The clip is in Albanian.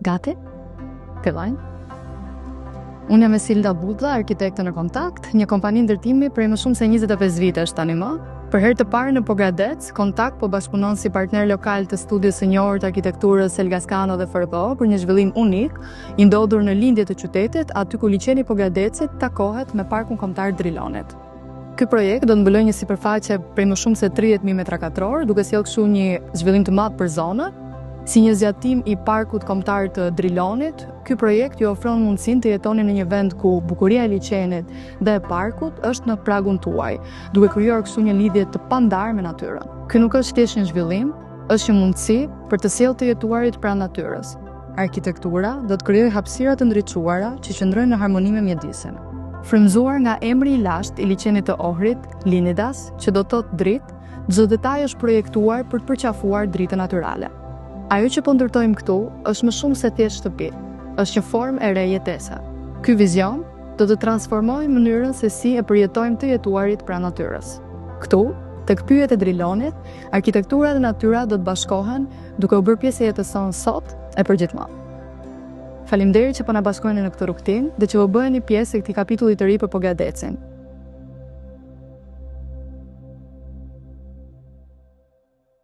Gati? Fillojmë. Unë jam Esilda Budlla, arkitekte në Kontakt, një kompani ndërtimi prej më shumë se 25 vitesh tani më. Për herë të parë në Pogadec, Kontakt po bashkëpunon si partner lokal të studios së njohur të arkitekturës Elgascano dhe FRPO për një zhvillim unik, i ndodhur në lindje të qytetit, aty ku liçeni Pogadecit takohet me parkun kombëtar Drilonet. Ky projekt do të mbulojë një sipërfaqe prej më shumë se 30.000 metra katror, duke sjellë kështu një zhvillim të madh për zonën. Si një zgjatim i parkut kombëtar të Drilonit, ky projekt ju ofron mundësinë të jetoni në një vend ku bukuria e liçenit dhe e parkut është në pragun tuaj, duke krijuar kështu një lidhje të pandarë me natyrën. Ky nuk është thjesht një zhvillim, është një mundësi për të sjellë të jetuarit pranë natyrës. Arkitektura do të krijojë hapësira të ndriçuara që qëndrojnë në harmoni me mjedisin. Frymzuar nga emri i lashtë i liçenit të Ohrit, Linidas, që do të thotë dritë, çdo detaj është projektuar për të përqafuar dritën natyrale. Ajo që po ndërtojmë këtu është më shumë se thjesht shtëpi, është një formë e re jetese. Ky vizion do të transformojë mënyrën se si e përjetojmë të jetuarit pranë natyrës. Këtu, tek pyjet e Drilonit, arkitektura dhe natyra do të bashkohen duke u bërë pjesë e jetës sonë sot e përgjithmonë. Faleminderit që po na bashkoheni në këtë rrugtim dhe që u bëheni pjesë e këtij kapitulli të ri për Pogadecin.